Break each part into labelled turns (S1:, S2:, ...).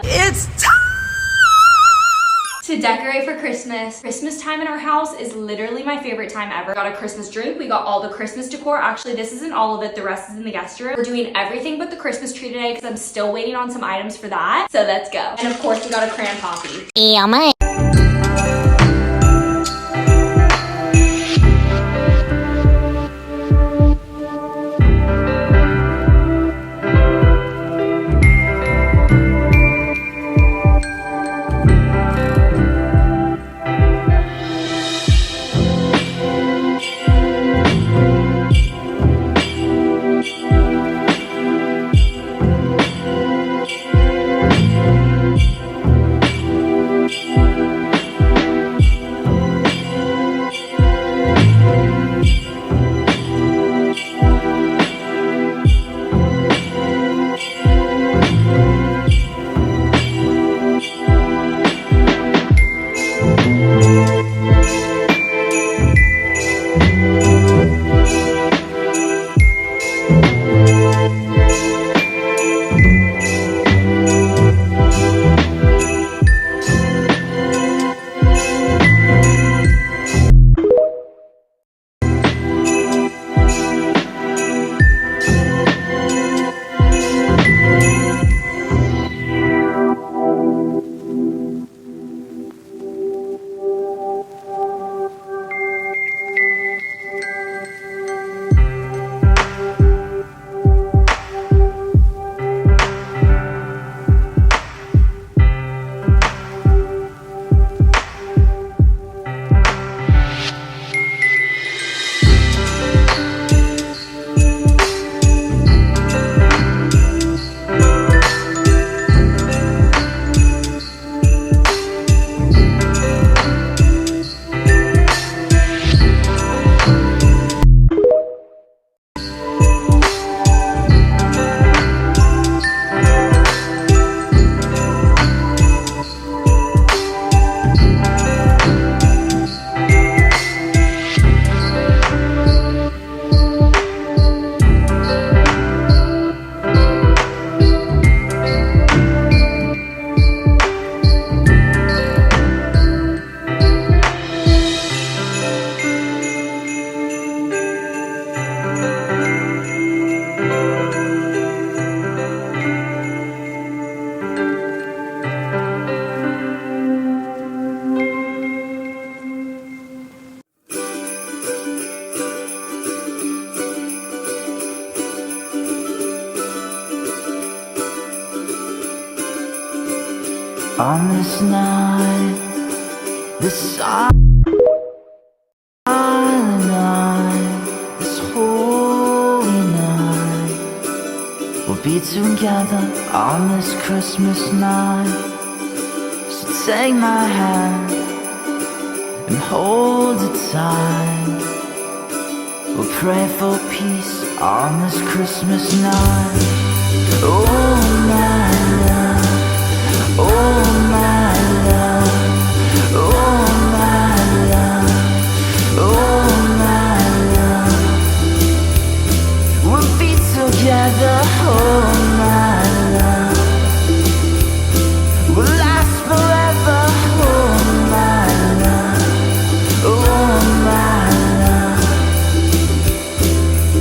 S1: It's time
S2: to decorate for Christmas. Christmas time in our house is literally my favorite time ever. Got a Christmas drink. We got all the Christmas decor. Actually, this isn't all of it. The rest is in the guest room. We're doing everything but the Christmas tree today because I'm still waiting on some items for that. So let's go. And of course, we got a crayon poppy.
S1: Yeah, my.
S3: On this night, this silent night, this holy night, we'll be together on this Christmas night. So take my hand and hold it tight. We'll pray for peace on this Christmas night. Oh my love, oh my love, oh my love, oh my love. We'll be together, oh my love. We'll last forever, oh my love, oh my love.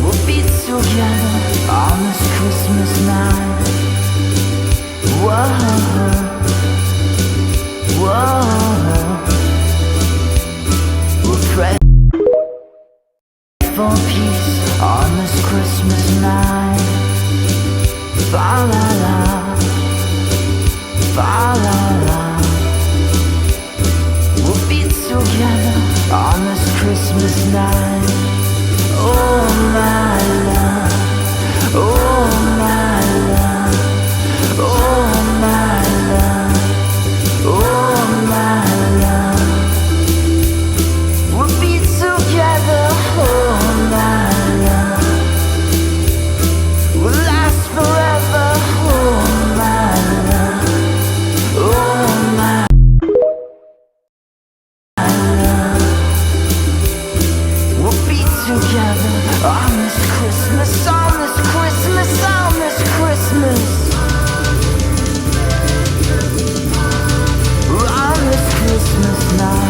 S3: We'll be together on this Christmas night. fa la la. We'll be together on this Christmas night. Oh my love, oh my love, oh my love, oh my love. We'll be together, oh my love. We'll last forever, oh my love, oh my love. We'll be together on this Christmas, on this Christmas, on this Christmas. On this Christmas night.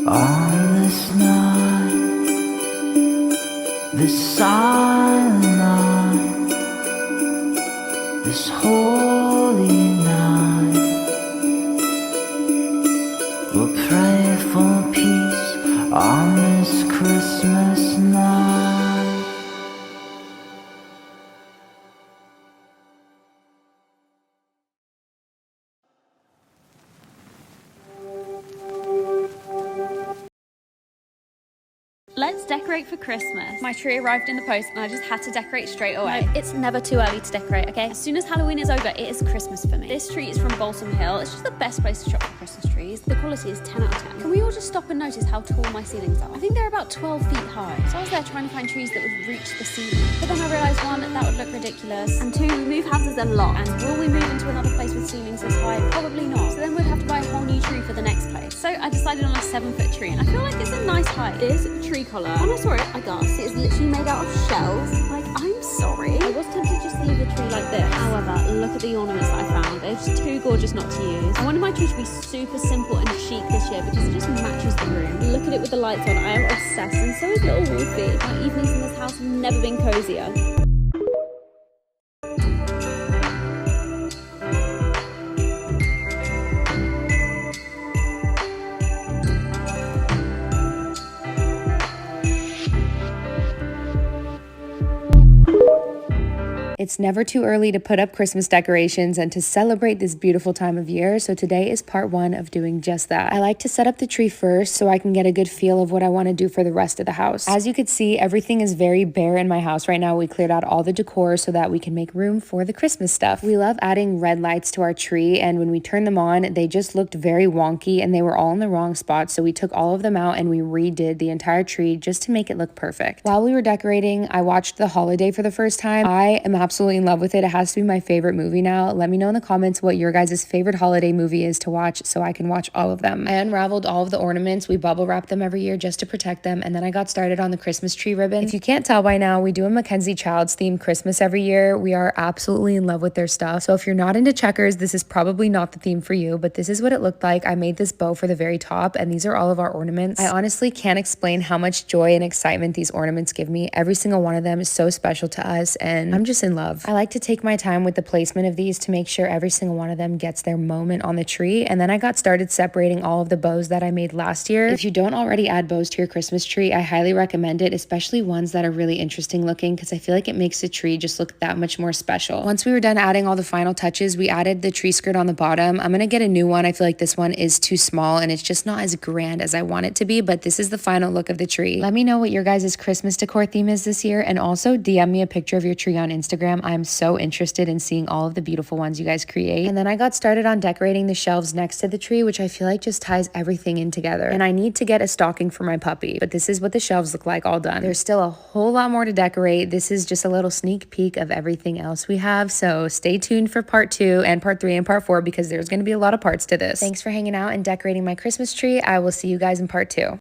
S3: On this night, this silent night, this holy night, we'll pray for peace on this Christmas night.
S4: Let's decorate for Christmas. My tree arrived in the post and I just had to decorate straight away.
S5: No, it's never too early to decorate, okay?
S4: As soon as Halloween is over, it is Christmas for me. This tree is from Balsam Hill. It's just the best place to shop for Christmas trees. The quality is 10 out of 10. Can we all just stop and notice how tall my ceilings are? I think they're about 12 feet high. So I was there trying to find trees that would reach the ceiling. But then I realised, one, that would look ridiculous. And two, we move houses a lot. And will we move into another place with ceilings this high? Probably not. So then we'd have to buy a whole new tree for the next place. So I decided on a 7-foot tree and I feel like it's a nice height. This tree colour, when I saw it, I gasped. It is literally made out of shells. Like, I'm sorry. I was tempted just to leave the tree like this. However, look at the ornaments that I found. They're just too gorgeous not to use. I wanted my tree to be super simple and chic this year because it just matches the room. Look at it with the lights on. I am obsessed, and so is little Wolfie. My evenings in this house have never been cozier.
S6: It's never too early to put up Christmas decorations and to celebrate this beautiful time of year, so today is part 1 of doing just that. I like to set up the tree first so I can get a good feel of what I want to do for the rest of the house. As you can see, everything is very bare in my house right now. We cleared out all the decor so that we can make room for the Christmas stuff. We love adding red lights to our tree, and when we turned them on, they just looked very wonky and they were all in the wrong spot, so we took all of them out and we redid the entire tree just to make it look perfect. While we were decorating, I watched The Holiday for the first time. I am absolutely in love with it. It has to be my favorite movie now. Let me know in the comments what your guys' favorite holiday movie is to watch so I can watch all of them. I unraveled all of the ornaments. We bubble wrap them every year just to protect them, and then I got started on the Christmas tree ribbon. If you can't tell by now, we do a Mackenzie Childs themed Christmas every year. We are absolutely in love with their stuff. So if you're not into checkers, this is probably not the theme for you, but this is what it looked like. I made this bow for the very top, and these are all of our ornaments. I honestly can't explain how much joy and excitement these ornaments give me. Every single one of them is so special to us, and I'm just in love. I like to take my time with the placement of these to make sure every single one of them gets their moment on the tree, and then I got started separating all of the bows that I made last year. If you don't already add bows to your Christmas tree, I highly recommend it, especially ones that are really interesting looking, because I feel like it makes the tree just look that much more special. Once we were done adding all the final touches, we added the tree skirt on the bottom. I'm gonna get a new one. I feel like this one is too small and it's just not as grand as I want it to be, but this is the final look of the tree. Let me know what your guys' Christmas decor theme is this year, and also DM me a picture of your tree on Instagram. I'm so interested in seeing all of the beautiful ones you guys create. And then I got started on decorating the shelves next to the tree, which I feel like just ties everything in together. And I need to get a stocking for my puppy, but this is what the shelves look like all done. There's still a whole lot more to decorate. This is just a little sneak peek of everything else we have, so stay tuned for part 2 and part 3 and part 4 because there's going to be a lot of parts to this. Thanks for hanging out and decorating my Christmas tree. I will see you guys in part 2.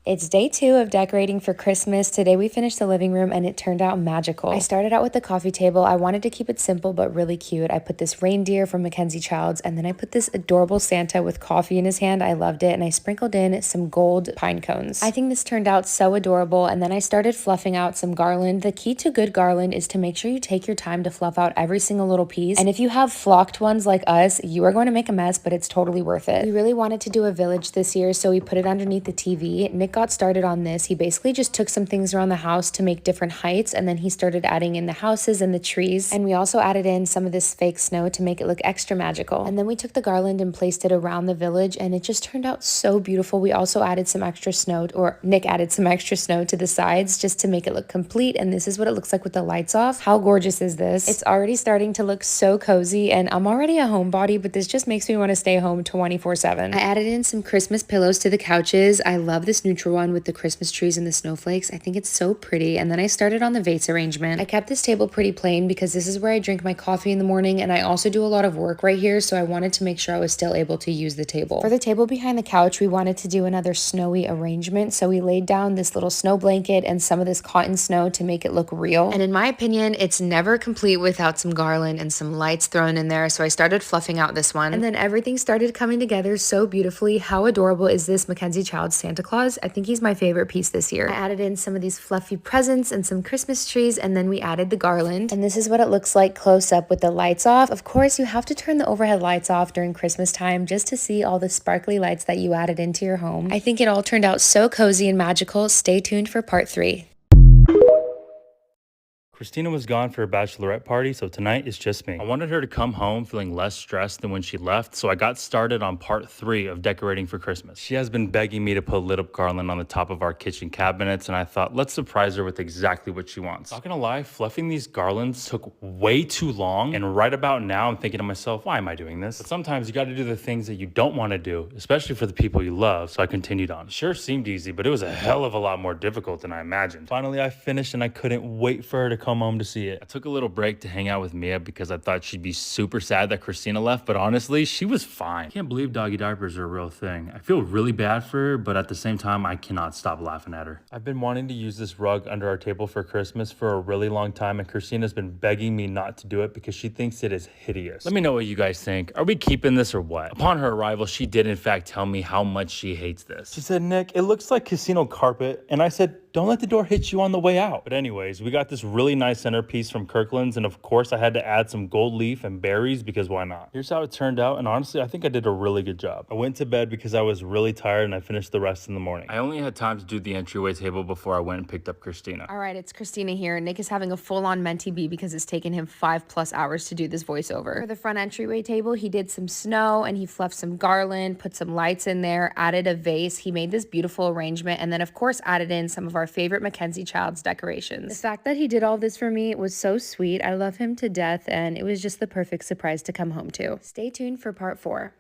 S6: It's day 2 of decorating for Christmas. Today we finished the living room and it turned out magical. I started out with the coffee table. I wanted to keep it simple but really cute. I put this reindeer from Mackenzie Childs, and then I put this adorable Santa with coffee in his hand. I loved it, and I sprinkled in some gold pine cones. I think this turned out so adorable, and then I started fluffing out some garland. The key to good garland is to make sure you take your time to fluff out every single little piece, and if you have flocked ones like us, you are going to make a mess, but it's totally worth it. We really wanted to do a village this year, so we put it underneath the TV. Nick got started on this. He basically just took some things around the house to make different heights, and then he started adding in the houses and the trees, and we also added in some of this fake snow to make it look extra magical. And then we took the garland and placed it around the village, and it just turned out so beautiful. We also added some extra snow, or Nick added some extra snow to the sides just to make it look complete, and this is what it looks like with the lights off. How gorgeous is this? It's already starting to look so cozy, and I'm already a homebody, but this just makes me want to stay home 24/7. I added in some Christmas pillows to the couches. I love this neutral one with the Christmas trees and the snowflakes. I think it's so pretty. And then I started on the vase arrangement. I kept this table pretty plain because this is where I drink my coffee in the morning, and I also do a lot of work right here, so I wanted to make sure I was still able to use the table. For the table behind the couch, we wanted to do another snowy arrangement, so we laid down this little snow blanket and some of this cotton snow to make it look real. And in my opinion, it's never complete without some garland and some lights thrown in there, so I started fluffing out this one, and then everything started coming together so beautifully. How adorable is this Mackenzie Childs Santa Claus? I think he's my favorite piece this year. I added in some of these fluffy presents and some Christmas trees, and then we added the garland, and this is what it looks like close up with the lights off. Of course, you have to turn the overhead lights off during Christmas time just to see all the sparkly lights that you added into your home. I think it all turned out so cozy and magical. Stay tuned for part 3.
S7: Christina was gone for a bachelorette party, so tonight is just me. I wanted her to come home feeling less stressed than when she left, so I got started on part 3 of decorating for Christmas. She has been begging me to put lit up garland on the top of our kitchen cabinets, and I thought, let's surprise her with exactly what she wants. Not gonna lie, fluffing these garlands took way too long, and right about now I'm thinking to myself, why am I doing this? But sometimes you gotta do the things that you don't wanna do, especially for the people you love, so I continued on. It sure seemed easy, but it was a hell of a lot more difficult than I imagined. Finally, I finished, and I couldn't wait for her to come home to see it. I took a little break to hang out with Mia because I thought she'd be super sad that Christina left, but honestly, she was fine. I can't believe doggy diapers are a real thing. I feel really bad for her, but at the same time, I cannot stop laughing at her. I've been wanting to use this rug under our table for Christmas for a really long time, and Christina's been begging me not to do it because she thinks it is hideous. Let me know what you guys think. Are we keeping this or what? Upon her arrival, she did in fact tell me how much she hates this. She said, Nick, it looks like casino carpet, and I said, don't let the door hit you on the way out. But anyways, we got this really nice centerpiece from Kirkland's, and of course I had to add some gold leaf and berries because why not? Here's how it turned out, and honestly I think I did a really good job. I went to bed because I was really tired, and I finished the rest in the morning. I only had time to do the entryway table before I went and picked up Christina.
S6: All right, it's Christina here. Nick is having a full-on mentee bee because it's taken him 5+ hours to do this voiceover. For the front entryway table, he did some snow, and he fluffed some garland, put some lights in there, added a vase. He made this beautiful arrangement, and then of course added in some of our favorite Mackenzie Childs decorations. The fact that he did all this for me was so sweet. I love him to death, and it was just the perfect surprise to come home to. Stay tuned for part 4.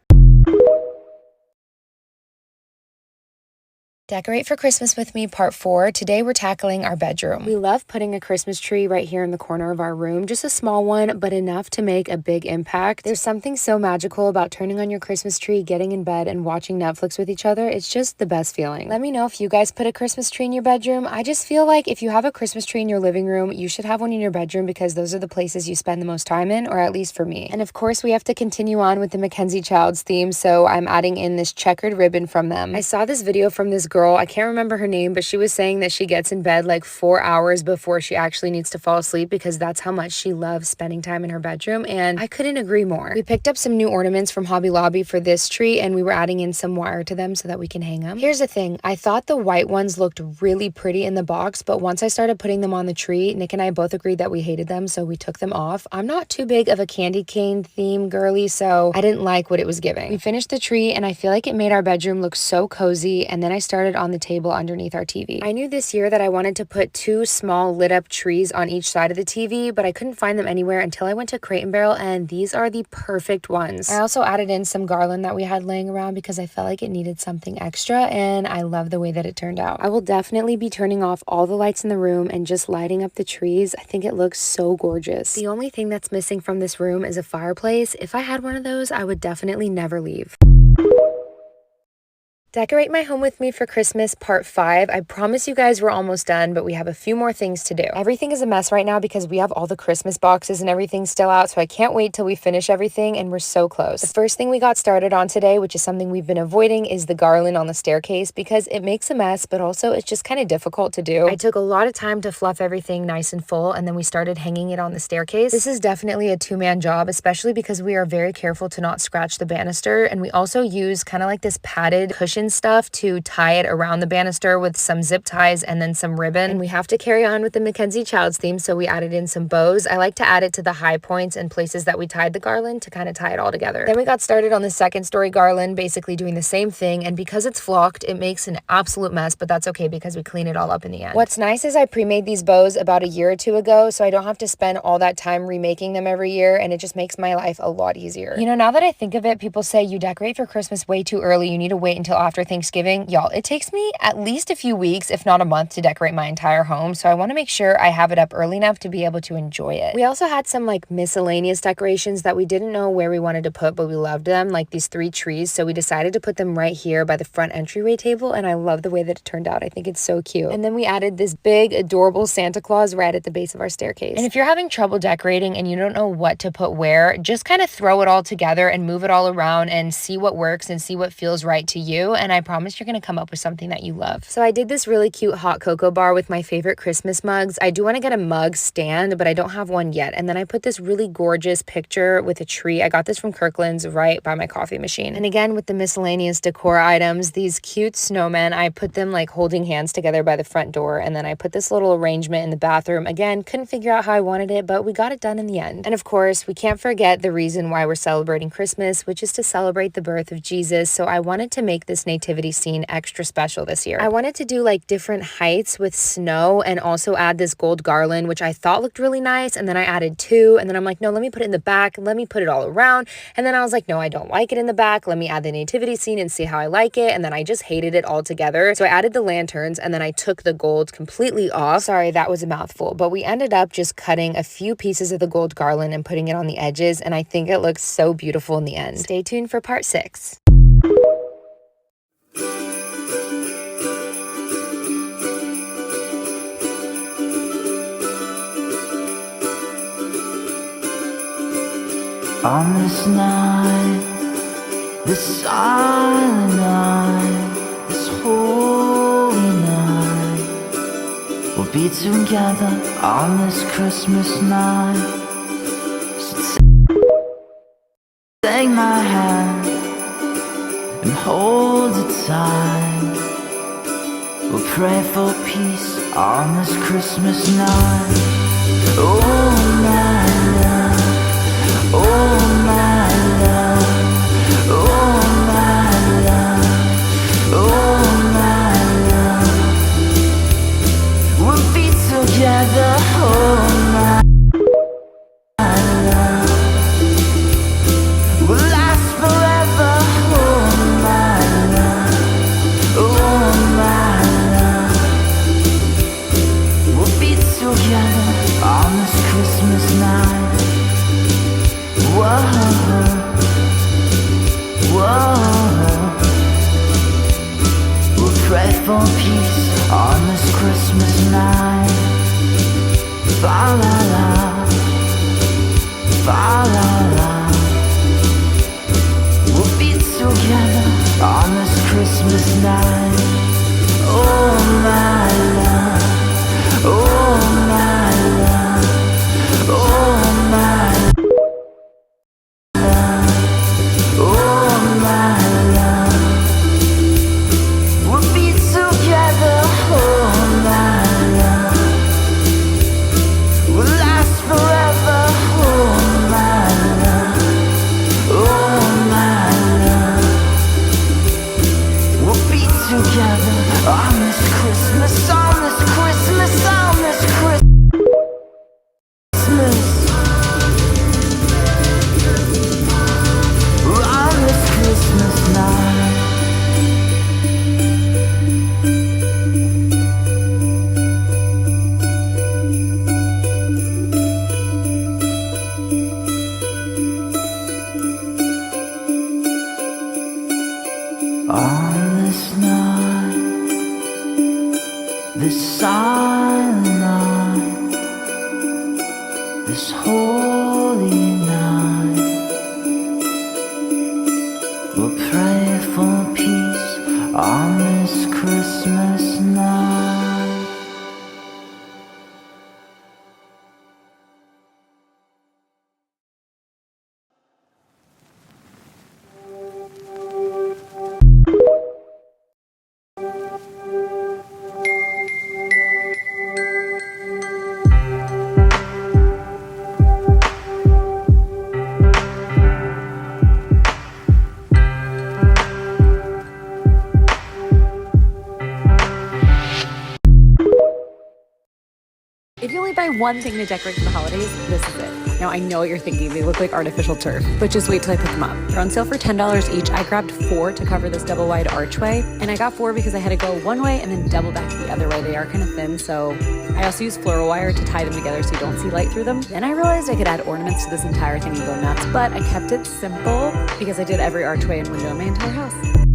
S6: Decorate for Christmas with me, part 4. Today we're tackling our bedroom. We love putting a Christmas tree right here in the corner of our room. Just a small one, but enough to make a big impact. There's something so magical about turning on your Christmas tree, getting in bed, and watching Netflix with each other. It's just the best feeling. Let me know if you guys put a Christmas tree in your bedroom. I just feel like if you have a Christmas tree in your living room, you should have one in your bedroom because those are the places you spend the most time in, or at least for me. And of course, we have to continue on with the Mackenzie Childs theme, so I'm adding in this checkered ribbon from them. I saw this video from this girl, I can't remember her name, but she was saying that she gets in bed like 4 hours before she actually needs to fall asleep because that's how much she loves spending time in her bedroom, and I couldn't agree more. We picked up some new ornaments from Hobby Lobby for this tree, and we were adding in some wire to them so that we can hang them. Here's the thing, I thought the white ones looked really pretty in the box, but once I started putting them on the tree, Nick and I both agreed that we hated them, so we took them off. I'm not too big of a candy cane theme girly, so I didn't like what it was giving. We finished the tree, and I feel like it made our bedroom look so cozy, and then I started on the table underneath our TV. I knew this year that I wanted to put 2 small lit up trees on each side of the TV, but I couldn't find them anywhere until I went to Crate & Barrel, and these are the perfect ones. I also added in some garland that we had laying around because I felt like it needed something extra, and I love the way that it turned out. I will definitely be turning off all the lights in the room and just lighting up the trees. I think it looks so gorgeous. The only thing that's missing from this room is a fireplace. If I had one of those, I would definitely never leave. Decorate my home with me for Christmas part 5. I promise you guys we're almost done, but we have a few more things to do. Everything is a mess right now because we have all the Christmas boxes and everything still out, so I can't wait till we finish everything, and we're so close. The first thing we got started on today, which is something we've been avoiding, is the garland on the staircase because it makes a mess, but also it's just kind of difficult to do. I took a lot of time to fluff everything nice and full, and then we started hanging it on the staircase. This is definitely a two-man job, especially because we are very careful to not scratch the banister, and we also use kind of like this padded cushion stuff to tie it around the banister with some zip ties and then some ribbon. And we have to carry on with the Mackenzie Childs theme, so we added in some bows. I like to add it to the high points and places that we tied the garland to kind of tie it all together. Then we got started on the second story garland, basically doing the same thing, and because it's flocked, it makes an absolute mess, but that's okay because we clean it all up in the end. What's nice is I pre-made these bows about a year or two ago, so I don't have to spend all that time remaking them every year, and it just makes my life a lot easier. You know, now that I think of it, people say you decorate for Christmas way too early, you need to wait until after Thanksgiving. Y'all, it takes me at least a few weeks, if not a month, to decorate my entire home, so I want to make sure I have it up early enough to be able to enjoy it. We also had some like miscellaneous decorations that we didn't know where we wanted to put, but we loved them, like these 3 trees, so we decided to put them right here by the front entryway table, and I love the way that it turned out. I think it's so cute. And then we added this big adorable Santa Claus right at the base of our staircase. And if you're having trouble decorating and you don't know what to put where, just kind of throw it all together and move it all around and see what works and see what feels right to you, and I promise you're gonna come up with something that you love. So I did this really cute hot cocoa bar with my favorite Christmas mugs. I do want to get a mug stand, but I don't have one yet. And then I put this really gorgeous picture with a tree. I got this from Kirkland's right by my coffee machine. And again, with the miscellaneous decor items, these cute snowmen, I put them like holding hands together by the front door, and then I put this little arrangement in the bathroom. Again, couldn't figure out how I wanted it, but we got it done in the end. And of course, we can't forget the reason why we're celebrating Christmas, which is to celebrate the birth of Jesus. So I wanted to make this nativity scene extra special this year. I wanted to do like different heights with snow and also add this gold garland, which I thought looked really nice, and then I added 2, and then I'm like, no, let me put it in the back, let me put it all around, and then I was like, no, I don't like it in the back, let me add the nativity scene and see how I like it, and then I just hated it all together. So I added the lanterns, and then I took the gold completely off. Sorry, that was a mouthful, but we ended up just cutting a few pieces of the gold garland and putting it on the edges, and I think it looks so beautiful in the end. Stay tuned for part 6.
S3: On this night, this silent night, this holy night, we'll be together on this Christmas night. So take my hand and hold it tight. We'll pray for peace on this Christmas night. Oh my love, oh my love, oh my love, oh my love. We'll be together, oh my love. We'll last forever, oh my love, oh my love. We'll be together on this Christmas night. Whoa, whoa. We'll pray for peace on this Christmas night. Fa la la, fa la la. We'll be together on this Christmas night. Oh my love, oh my love, oh my love. On this this silent night, this holy night, we'll pray for peace on this Christmas night.
S8: If you only buy one thing to decorate for the holidays, this is it. Now, I know what you're thinking. They look like artificial turf, but just wait till I put them up. They're on sale for $10 each. I grabbed 4 to cover this double wide archway, and I got 4 because I had to go one way and then double back the other way. They are kind of thin, so I also use floral wire to tie them together so you don't see light through them. Then I realized I could add ornaments to this entire thing and go nuts, but I kept it simple because I did every archway and window in my entire house.